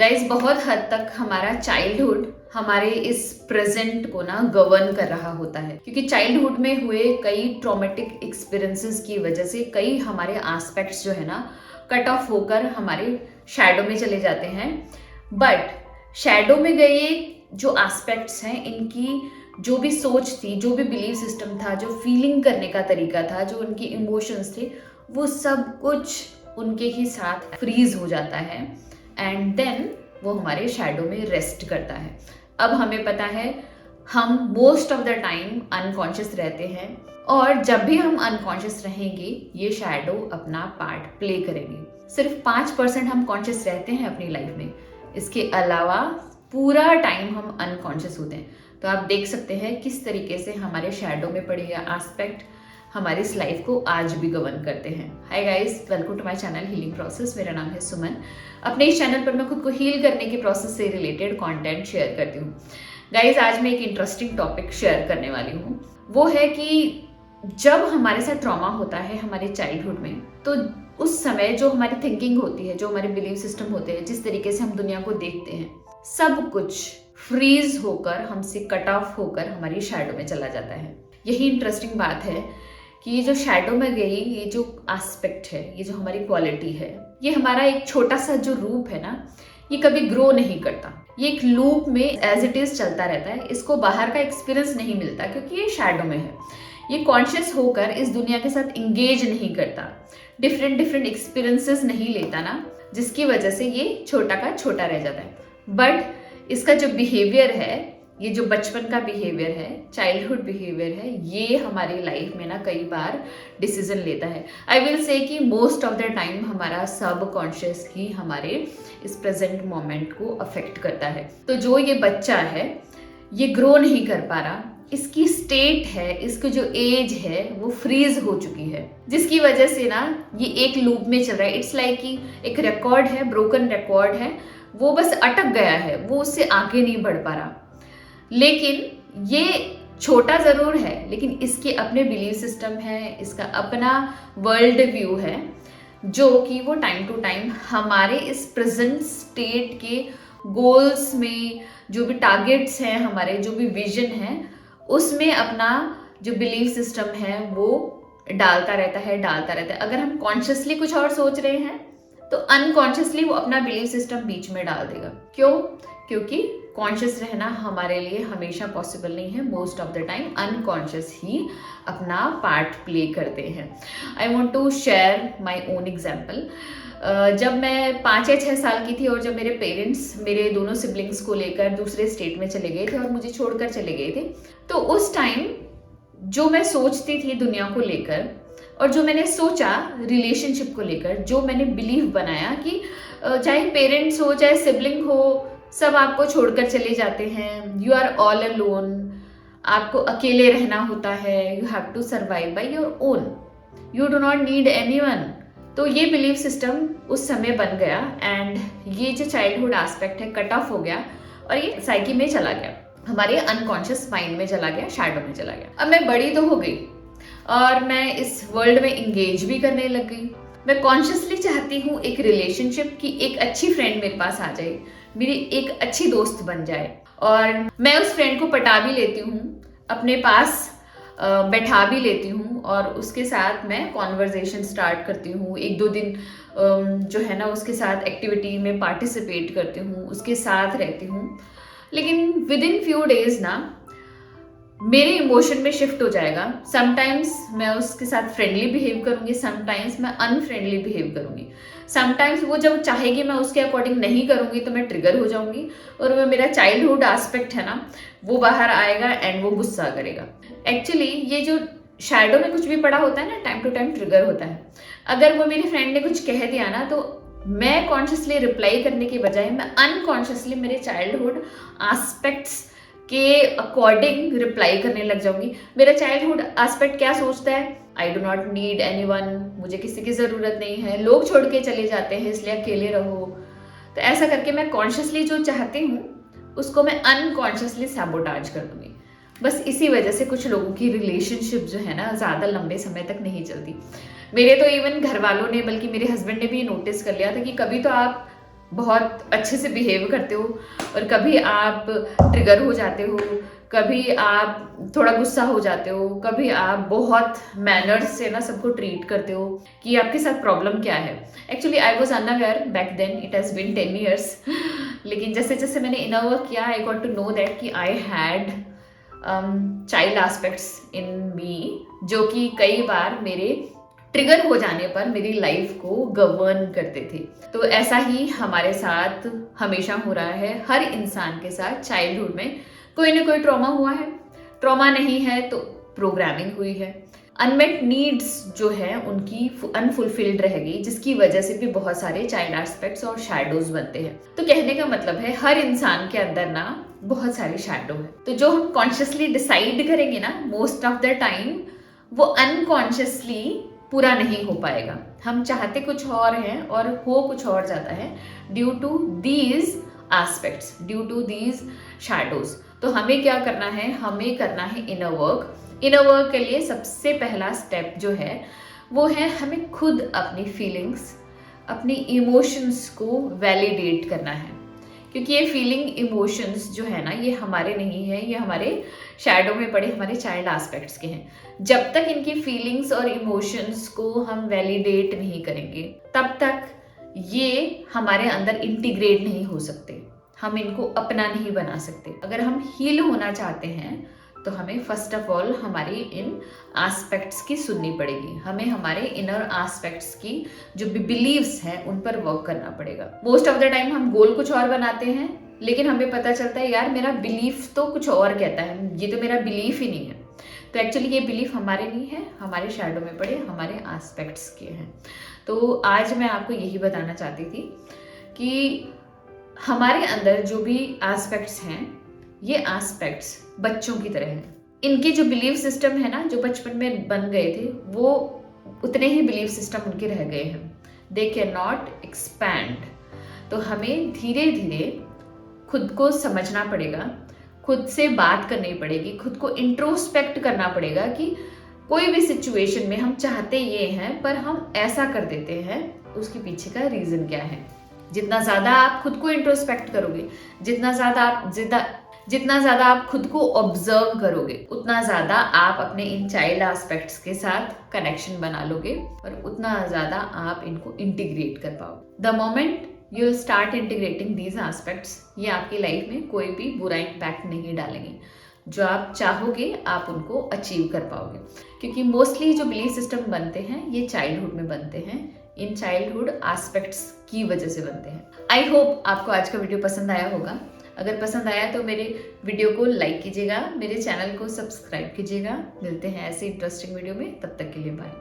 Guys, बहुत हद तक हमारा चाइल्डहुड हमारे इस प्रेजेंट को ना गवर्न कर रहा होता है, क्योंकि चाइल्डहुड में हुए कई ट्रॉमेटिक एक्सपीरियंसेस की वजह से कई हमारे एस्पेक्ट्स जो है ना कट ऑफ होकर हमारे शैडो में चले जाते हैं। बट शैडो में गए जो एस्पेक्ट्स हैं, इनकी जो भी सोच थी, जो भी बिलीव सिस्टम था, जो फीलिंग करने का तरीका था, जो उनके इमोशंस थे, वो सब कुछ उनके ही साथ फ्रीज हो जाता है एंड देन वो हमारे शैडो में रेस्ट करता है। अब हमें पता है हम most of the time unconscious रहते हैं, और जब भी हम अनकॉन्शियस रहेंगे ये शैडो अपना पार्ट प्ले करेंगे। सिर्फ 5% हम कॉन्शियस रहते हैं अपनी लाइफ में, इसके अलावा पूरा टाइम हम अनकॉन्शियस होते हैं। तो आप देख सकते हैं किस तरीके से हमारे शैडो में पड़े हुए एस्पेक्ट हमारी इस लाइफ को आज भी गवर्न करते हैं। Hi guys, welcome to my channel healing process. मेरा नाम है सुमन। अपने इस चैनल पर मैं खुद को हील करने के प्रोसेस से रिलेटेड कंटेंट शेयर करती हूँ। गाइस, आज मैं एक इंटरेस्टिंग टॉपिक शेयर करने वाली हूँ। वो है कि जब हमारे साथ ट्रॉमा होता है हमारे चाइल्डहुड में, तो उस समय जो हमारी थिंकिंग होती है, जो हमारे बिलीव सिस्टम होते हैं, जिस तरीके से हम दुनिया को देखते हैं, सब कुछ फ्रीज होकर, हमसे कट ऑफ होकर हमारी शैडो में चला जाता है। यही इंटरेस्टिंग बात है कि ये जो शैडो में गई, ये जो एस्पेक्ट है, ये जो हमारी क्वालिटी है, ये हमारा एक छोटा सा जो रूप है ना, ये कभी ग्रो नहीं करता। ये एक लूप में एज इट इज चलता रहता है। इसको बाहर का एक्सपीरियंस नहीं मिलता क्योंकि ये शैडो में है। ये कॉन्शियस होकर इस दुनिया के साथ इंगेज नहीं करता, डिफरेंट एक्सपीरियंसेस नहीं लेता ना, जिसकी वजह से ये छोटा का छोटा रह जाता है। बट इसका जो बिहेवियर है, ये जो बचपन का बिहेवियर है, चाइल्डहुड बिहेवियर है, ये हमारी लाइफ में ना कई बार डिसीजन लेता है। आई विल से कि मोस्ट ऑफ द टाइम हमारा सब कॉन्शियस ही हमारे इस प्रेजेंट मोमेंट को अफेक्ट करता है। तो जो ये बच्चा है, ये ग्रो नहीं कर पा रहा, इसकी स्टेट है, इसकी जो एज है वो फ्रीज हो चुकी है, जिसकी वजह से ना ये एक लूप में चल रहा है। इट्स लाइक कि एक रिकॉर्ड है, ब्रोकन रिकॉर्ड है, वो बस अटक गया है, वो उससे आगे नहीं बढ़ पा रहा। लेकिन ये छोटा जरूर है, लेकिन इसके अपने बिलीव सिस्टम है, इसका अपना वर्ल्ड व्यू है, जो कि वो टाइम टू टाइम हमारे इस प्रेजेंट स्टेट के गोल्स में, जो भी टारगेट्स हैं हमारे, जो भी विजन है, उसमें अपना जो बिलीव सिस्टम है वो डालता रहता है। अगर हम कॉन्शियसली कुछ और सोच रहे हैं तो अनकॉन्शियसली वो अपना बिलीव सिस्टम बीच में डाल देगा। क्यों? क्योंकि कॉन्शियस रहना हमारे लिए हमेशा पॉसिबल नहीं है। Most of the time unconscious ही अपना पार्ट प्ले करते हैं। I want to share my own example. जब मैं 5 या 6 साल की थी और जब मेरे पेरेंट्स मेरे दोनों सिबलिंग्स को लेकर दूसरे स्टेट में चले गए थे और मुझे छोड़कर चले गए थे, तो उस टाइम जो मैं सोचती थी दुनिया को लेकर, और जो मैंने सोचा रिलेशनशिप को लेकर, जो मैंने बिलीव बनाया कि चाहे पेरेंट्स हो, चाहे सिबलिंग हो, सब आपको छोड़कर चले जाते हैं, यू आर ऑल अलोन, आपको अकेले रहना होता है, you have to survive by your own, you do not need anyone. तो ये बिलीव सिस्टम उस समय बन गया एंड ये जो चाइल्डहुड एस्पेक्ट है कट ऑफ हो गया और ये साइकी में चला गया, हमारे अनकॉन्शियस माइंड में चला गया, शैडो में चला गया। अब मैं बड़ी तो हो गई और मैं इस वर्ल्ड में इंगेज भी करने लग गई। मैं कॉन्शियसली चाहती हूँ एक रिलेशनशिप की एक अच्छी फ्रेंड मेरे पास आ जाए, मेरी एक अच्छी दोस्त बन जाए, और मैं उस फ्रेंड को पटा भी लेती हूँ, अपने पास बैठा भी लेती हूँ और उसके साथ मैं कॉन्वर्जेशन स्टार्ट करती हूँ। 1-2 दिन जो है ना उसके साथ एक्टिविटी में पार्टिसिपेट करती हूँ, उसके साथ रहती हूँ। लेकिन विद इन फ्यू डेज ना मेरे इमोशन में शिफ्ट हो जाएगा। समटाइम्स मैं उसके साथ फ्रेंडली बिहेव करूंगी, समटाइम्स मैं अनफ्रेंडली बिहेव करूंगी, समटाइम्स वो जब चाहेगी मैं उसके अकॉर्डिंग नहीं करूंगी तो मैं ट्रिगर हो जाऊंगी और वो मेरा चाइल्डहुड एस्पेक्ट है ना वो बाहर आएगा एंड वो गुस्सा करेगा। एक्चुअली ये जो शैडो में कुछ भी पड़ा होता है ना, टाइम टू टाइम ट्रिगर होता है। अगर वो मेरी फ्रेंड ने कुछ कह दिया ना, तो मैं कॉन्शियसली रिप्लाई करने की बजाय मैं अनकॉन्शियसली मेरे चाइल्डहुड एस्पेक्ट्स के अकॉर्डिंग रिप्लाई करने लग जाऊंगी। मेरा चाइल्डहुड एस्पेक्ट क्या सोचता है? I do not need anyone, मुझे किसी की जरूरत नहीं है, लोग छोड़ के चले जाते हैं इसलिए अकेले रहो। तो ऐसा करके मैं कॉन्शियसली जो चाहती हूँ उसको मैं अनकॉन्शियसली सैबोटाज कर दूंगी। बस इसी वजह से कुछ लोगों की रिलेशनशिप जो है ना ज़्यादा लंबे समय तक नहीं चलती। मेरे तो इवन घर वालों ने, बल्कि मेरे हस्बैंड ने भी नोटिस कर लिया था कि कभी तो आप बहुत अच्छे से बिहेव करते हो और कभी आप ट्रिगर हो जाते हो, कभी आप थोड़ा गुस्सा हो जाते हो, कभी आप बहुत मैनर्स से ना सबको ट्रीट करते हो कि आपके साथ प्रॉब्लम क्या है। Actually I was unaware back then, it has been 10 years लेकिन जैसे जैसे मैंने इनर वर्क किया I got to know that कि I had child aspects in me, जो कि कई बार मेरे ट्रिगर हो जाने पर मेरी लाइफ को गवर्न करते थे। तो ऐसा ही हमारे साथ हमेशा हो रहा है, हर इंसान के साथ चाइल्डहुड में कोई ना कोई ट्रॉमा हुआ है। ट्रॉमा नहीं है तो प्रोग्रामिंग हुई है, अनमेट नीड्स जो है उनकी अनफुलफिल्ड रह गई, जिसकी वजह से भी बहुत सारे चाइल्ड एस्पेक्ट्स और शैडोज बनते हैं। तो कहने का मतलब है हर इंसान के अंदर ना बहुत सारी शैडो है, तो जो हम कॉन्शियसली डिसाइड करेंगे ना, मोस्ट ऑफ द टाइम वो अनकॉन्शियसली पूरा नहीं हो पाएगा। हम चाहते कुछ और हैं और हो कुछ और जाता है due to these aspects, due to these shadows. तो हमें क्या करना है, हमें करना है इनर वर्क। इनर वर्क के लिए सबसे पहला स्टेप जो है वो है हमें खुद अपनी फीलिंग्स, अपनी इमोशंस को वैलिडेट करना है, क्योंकि ये फीलिंग इमोशंस जो है ना ये हमारे नहीं है, ये हमारे शैडो में पड़े हमारे चाइल्ड एस्पेक्ट्स के हैं। जब तक इनकी फीलिंग्स और इमोशंस को हम वैलिडेट नहीं करेंगे तब तक ये हमारे अंदर इंटीग्रेट नहीं हो सकते, हम इनको अपना नहीं बना सकते। अगर हम हील होना चाहते हैं तो हमें फर्स्ट ऑफ ऑल हमारी इन एस्पेक्ट्स की सुननी पड़ेगी, हमें हमारे इनर एस्पेक्ट्स की जो भी बिलीव्स हैं उन पर वर्क करना पड़ेगा। मोस्ट ऑफ द टाइम हम गोल कुछ और बनाते हैं, लेकिन हमें पता चलता है यार मेरा बिलीफ तो कुछ और कहता है, ये तो मेरा बिलीफ ही नहीं है। तो एक्चुअली ये बिलीफ हमारे नहीं है, हमारे शैडो में पड़े हमारे एस्पेक्ट्स के हैं। तो आज मैं आपको यही बताना चाहती थी कि हमारे अंदर जो भी एस्पेक्ट्स हैं ये एस्पेक्ट्स बच्चों की तरह हैं। इनके जो बिलीफ सिस्टम है ना, जो बचपन में बन गए थे, वो उतने ही बिलीफ सिस्टम उनके रह गए हैं, दे कैन नॉट एक्सपैंड। तो हमें धीरे धीरे खुद को समझना पड़ेगा, खुद से बात करनी पड़ेगी, खुद को इंट्रोस्पेक्ट करना पड़ेगा कि कोई भी सिचुएशन में हम चाहते ये हैं पर हम ऐसा कर देते हैं, उसके पीछे का रीज़न क्या है। जितना ज़्यादा आप खुद को इंट्रोस्पेक्ट करोगे, जितना ज़्यादा आप खुद को ऑब्जर्व करोगे, उतना ज़्यादा आप अपने इन चाइल्ड एस्पेक्ट्स के साथ कनेक्शन बना लोगे और उतना ज़्यादा आप इनको इंटीग्रेट कर पाओगे। The moment you will start integrating these aspects, ये आपकी लाइफ में कोई भी बुरा इम्पैक्ट नहीं डालेंगे। जो आप चाहोगे आप उनको अचीव कर पाओगे, क्योंकि मोस्टली जो बिलीफ सिस्टम बनते हैं ये चाइल्डहुड में बनते हैं, इन चाइल्डहुड एस्पेक्ट्स की वजह से बनते हैं। आई होप आपको आज का वीडियो पसंद आया होगा। अगर पसंद आया तो मेरे वीडियो को लाइक कीजिएगा, मेरे चैनल को सब्सक्राइब कीजिएगा। मिलते हैं ऐसे इंटरेस्टिंग वीडियो में, तब तक के लिए बाय।